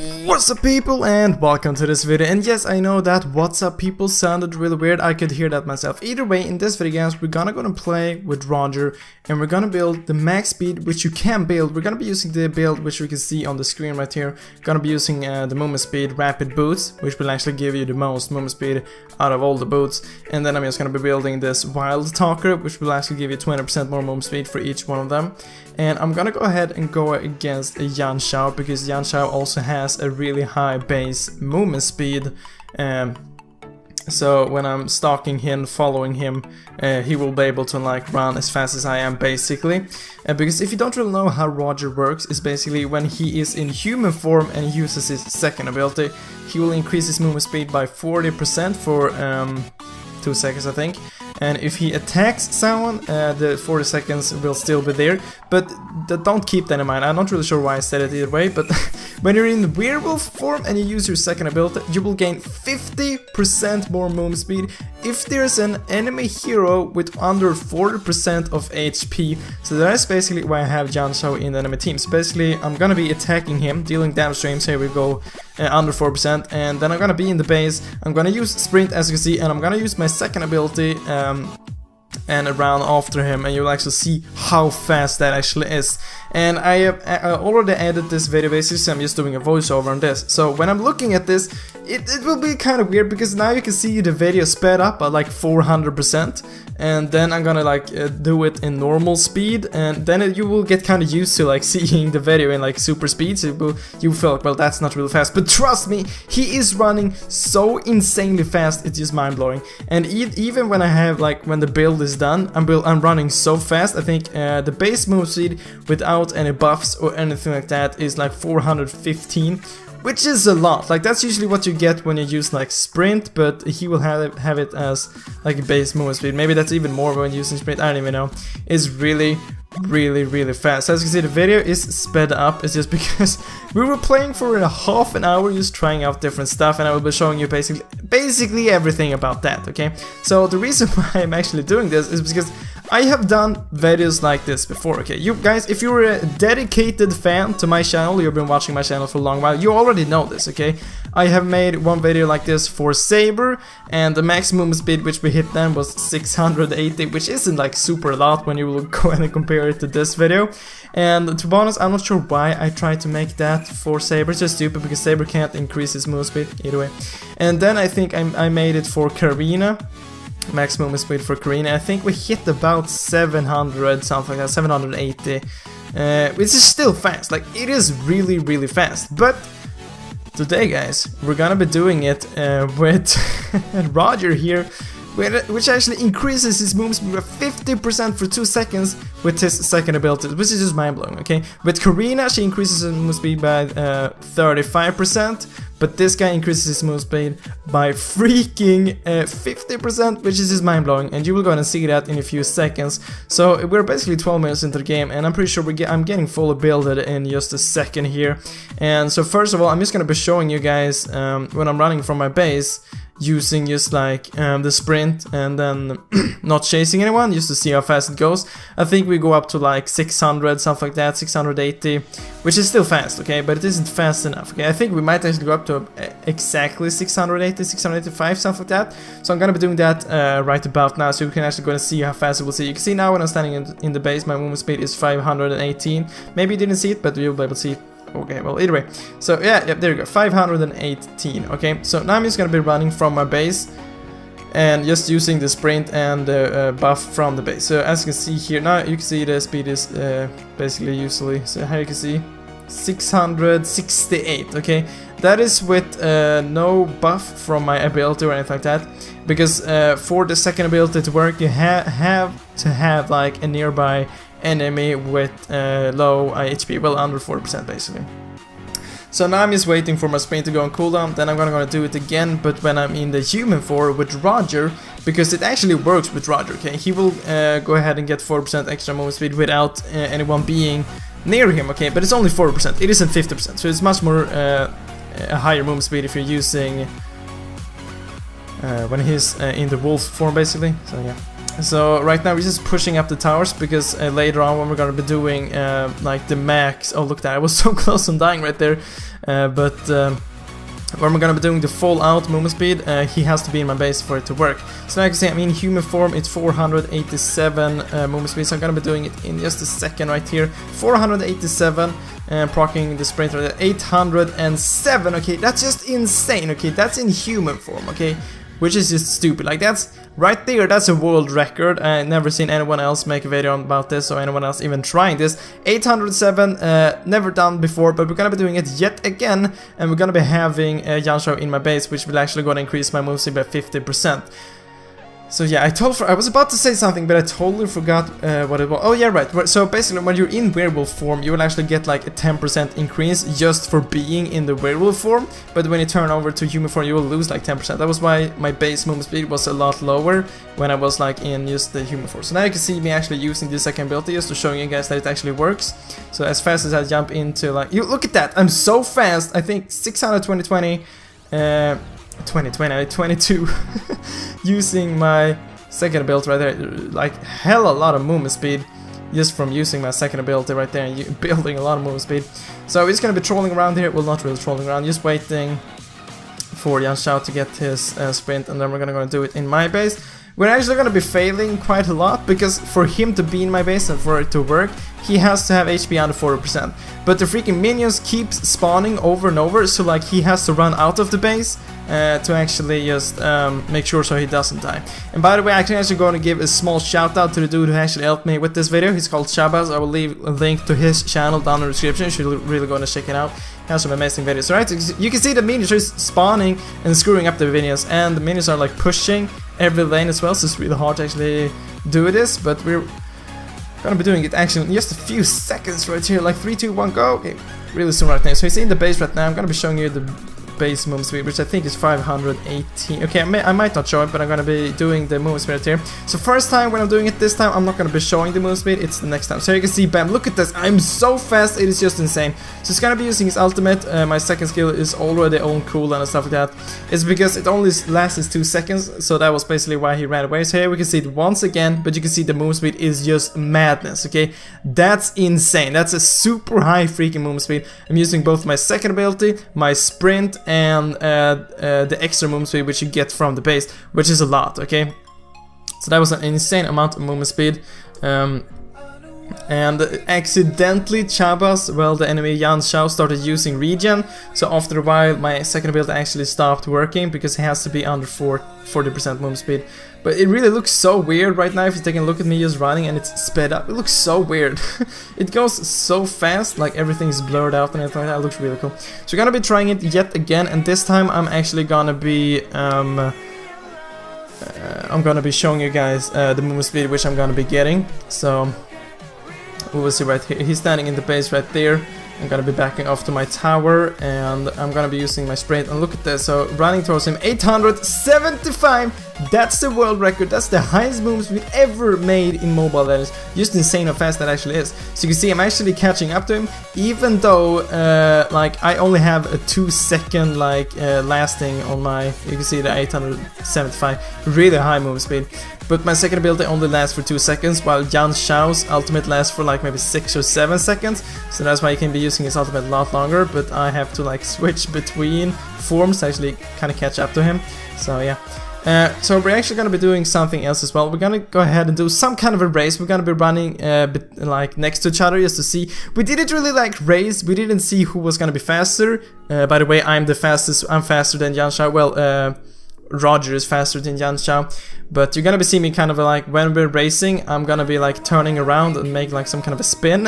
What's up people, and welcome to this video. And yes, I know that what's up people sounded really weird. I could hear that myself. Either way, in this video guys, we're gonna play with Roger, and we're gonna build the max speed which you can build. We're gonna be using the build which you can see on the screen right here. Gonna be using the movement speed rapid boots, which will actually give you the most movement speed out of all the boots. And then I'm just gonna be building this wild talker, which will actually give you 20% more movement speed for each one of them. And I'm gonna go ahead and go against a Yan Xiao, because Yan Xiao also has a really high base movement speed. So when I'm stalking him, following him, he will be able to like run as fast as I am basically. Because if you don't really know how Roger works, it's basically when he is in human form and he uses his second ability, he will increase his movement speed by 40% for 2 seconds I think. And if he attacks someone, the 40 seconds will still be there, but don't keep that in mind. I'm not really sure why I said it either way, but when you're in werewolf form and you use your second ability, you will gain 50% more movement speed if there's an enemy hero with under 40% of HP. So that's basically why I have Yan Xiao in the enemy team. So basically, I'm gonna be attacking him, dealing damage to him. Here we go, under 4%, and then I'm gonna be in the base. I'm gonna use sprint as you can see, and I'm gonna use my second ability and run after him, and you'll actually see how fast that actually is. And I have already edited this video basically, so I'm just doing a voiceover on this. So when I'm looking at this, it will be kind of weird, because now you can see the video sped up at like 400%, and then I'm gonna like do it in normal speed, and then you will get kind of used to like seeing the video in like super speed, so you feel like, well, that's not really fast. But trust me, he is running so insanely fast, it's just mind-blowing. And even when I have like, when the build is done, I'm running so fast. I think the base move speed without any buffs or anything like that is like 415, which is a lot. Like that's usually what you get when you use like sprint, but he will have it as like a base movement speed. Maybe that's even more when using sprint, I don't even know. It's really fast. As you can see, the video is sped up. It's just because we were playing for a half an hour, just trying out different stuff, and I will be showing you basically everything about that, okay? So the reason why I'm actually doing this is because I have done videos like this before, okay? You guys, if you're a dedicated fan to my channel, you've been watching my channel for a long while, you already know this, okay? I have made one video like this for Saber, and the max movement speed which we hit then was 680, which isn't like super a lot when you will go and compare it to this video. And to be honest, I'm not sure why I tried to make that for Saber. It's just stupid, because Saber can't increase his movement speed either way. And then I think I made it for Karina, max movement speed for Karina. I think we hit about 700 something like that, 780, which is still fast. Like it is really fast. But today guys, we're gonna be doing it with Roger here, which actually increases his movement speed by 50% for 2 seconds with his second ability, which is just mind-blowing, okay? With Karina, she increases his movement speed by 35%, but this guy increases his movement speed by freaking 50%, which is just mind-blowing, and you will go and see that in a few seconds. So we're basically 12 minutes into the game, and I'm pretty sure I'm getting fully builded in just a second here. And so first of all, I'm just gonna be showing you guys when I'm running from my base, using just like the sprint, and then not chasing anyone, just to see how fast it goes. I think we go up to like 600, something like that, 680, which is still fast, okay, but it isn't fast enough, okay? I think we might actually go up to exactly 680, 685, something like that. So I'm gonna be doing that right about now, so you can actually go and see how fast it will see. You can see now when I'm standing in the base, my movement speed is 518. Maybe you didn't see it, but you'll be able to see it. Okay, well, either way. So yeah, there you go, 518, okay? So now I'm just gonna be running from my base and just using the sprint and the buff from the base. So as you can see here, now you can see the speed is basically usually, so here you can see 668, okay? That is with no buff from my ability or anything like that, because for the second ability to work, you have to have like a nearby enemy with low HP, well, under 40% basically. So now I'm just waiting for my sprint to go on cooldown, then I'm gonna do it again, but when I'm in the human form with Roger, because it actually works with Roger, okay? He will go ahead and get 4% extra movement speed without anyone being near him, okay? But it's only 4%, it isn't 50%, so it's much more a higher movement speed if you're using when he's in the wolf form basically, so yeah. So right now we're just pushing up the towers because later on when we're gonna be doing like the max. Oh look at that, I was so close on dying right there. When we're gonna be doing the full out movement speed, he has to be in my base for it to work. So now you can see I'm in human form, it's 487 movement speed, so I'm gonna be doing it in just a second right here. 487 and proccing the sprint right there, 807, okay, that's just insane, okay, that's in human form, okay, which is just stupid, like that's right there, that's a world record. I never seen anyone else make a video about this or anyone else even trying this. 807, never done before, but we're gonna be doing it yet again, and we're gonna be having Yanshao in my base, which will actually gonna increase my move speed by 50%. So yeah, I was about to say something, but I totally forgot what it was. Oh yeah, right. So basically, when you're in werewolf form, you will actually get like a 10% increase just for being in the werewolf form. But when you turn over to human form, you will lose like 10%. That was why my base movement speed was a lot lower when I was like in just the human form. So now you can see me actually using this second ability just to show you guys that it actually works. So as fast as I jump into like, you look at that, I'm so fast. I think 620, 22 using my second ability right there, like hella lot of movement speed just from using my second ability right there and building a lot of movement speed. So we're just gonna be trolling around here, well not really trolling around, just waiting for Yanshao to get his sprint, and then we're gonna do it in my base. We're actually gonna be failing quite a lot because for him to be in my base and for it to work, he has to have HP under 40%. But the freaking minions keep spawning over and over, so like he has to run out of the base to actually just make sure so he doesn't die. And by the way, I'm actually going to give a small shout out to the dude who actually helped me with this video. He's called Shabazz. I will leave a link to his channel down in the description. You should really go and check it out. He has some amazing videos. Alright, so you can see the minions are spawning and screwing up the minions, and the minions are like pushing every lane as well, so it's really hard to actually do this, but we're gonna be doing it actually in just a few seconds right here, like 3, 2, 1, go. Okay, really soon right now. So he's in the base right now. I'm gonna be showing you the base movement speed, which I think is 518. Okay, I might not show it, but I'm gonna be doing the movement speed right here. So first time when I'm doing it this time, I'm not gonna be showing the movement speed, it's the next time. So you can see, bam, look at this, I'm so fast, it is just insane. So he's gonna be using his ultimate, my second skill is already on cooldown and stuff like that. It's because it only lasts 2 seconds, so that was basically why he ran away. So here we can see it once again, but you can see the movement speed is just madness, okay? That's insane, that's a super high freaking movement speed. I'm using both my second ability, my sprint, and the extra movement speed which you get from the base, which is a lot, okay? So that was an insane amount of movement speed. And accidentally Shabazz, well, the enemy Yanshao started using regen, so after a while my second ability actually stopped working because it has to be under 40% movement speed. But it really looks so weird right now if you take a look at me just running and it's sped up. It looks so weird. It goes so fast, like everything's blurred out and everything like that. It looks really cool. So we're gonna be trying it yet again, and this time I'm actually gonna be I'm gonna be showing you guys the movement speed which I'm gonna be getting. So we will see right here. He's standing in the base right there. I'm gonna be backing off to my tower, and I'm gonna be using my sprint. And look at this, so running towards him, 875. That's the world record. That's the highest movement speed ever made in Mobile Legends. Just insane how fast that actually is. So you can see I'm actually catching up to him, even though like I only have a 2-second like lasting on my. You can see the 875, really high movement speed. But my second ability only lasts for 2 seconds, while Yanshao's ultimate lasts for like maybe 6 or 7 seconds. So that's why you can be using his ultimate a lot longer, but I have to like switch between forms to actually kind of catch up to him. So yeah. So we're actually going to be doing something else as well. We're going to go ahead and do some kind of a race. We're going to be running like next to each other just to see. We didn't really like race. We didn't see who was going to be faster. By the way, I'm the fastest. I'm faster than Yanshao. Well, Roger is faster than Yanshao. But you're going to be seeing me kind of like when we're racing, I'm going to be like turning around and make like some kind of a spin.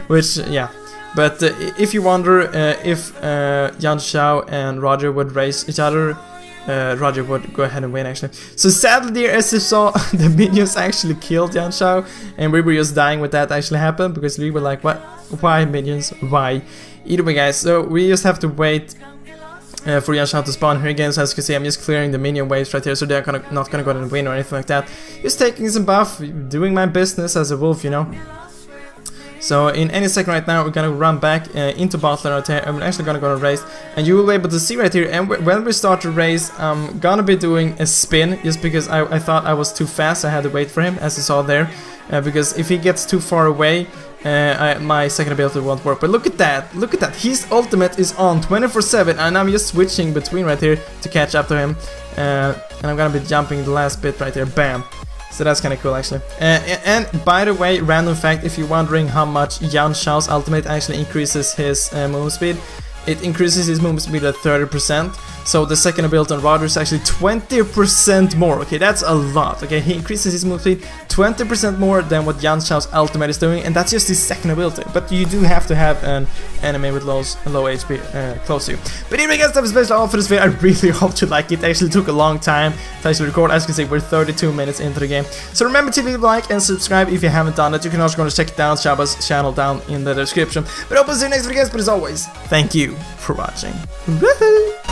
Which, yeah. But if you wonder if Yanshao and Roger would race each other, Roger would go ahead and win actually. So sadly dear, as you saw, the minions actually killed Yanshao, and we were just dying when that actually happened because we were like, what? Why minions? Why? Either way guys, so we just have to wait for Yanshao to spawn here again. So as you can see, I'm just clearing the minion waves right here, so they're not gonna go and win or anything like that. Just taking some buff, doing my business as a wolf, you know. So in any second right now, we're gonna run back into bot lane right here, and we're actually gonna go to race, and you will be able to see right here. And when we start to race, I'm gonna be doing a spin, just because I thought I was too fast. I had to wait for him, as you saw there, because if he gets too far away, my second ability won't work. But look at that, look at that. His ultimate is on 24/7, and I'm just switching between right here to catch up to him. And I'm gonna be jumping the last bit right there, bam. So that's kind of cool actually. And by the way, random fact, if you're wondering how much Yan Xiao's ultimate actually increases his movement speed, it increases his movement speed at 30%. So the second ability on Roger is actually 20% more. Okay, that's a lot. Okay, he increases his movement speed 20% more than what Yan Xiao's ultimate is doing, and that's just his second ability. But you do have to have an enemy with low HP close to you. But anyway guys, that was basically all for this video. I really hope you like it. It actually took a long time to actually record. As you can see, we're 32 minutes into the game. So remember to leave a like and subscribe if you haven't done that. You can also go and check down Shaba's channel down in the description. But I hope to see you next video guys, but as always, thank you for watching. Woohoo!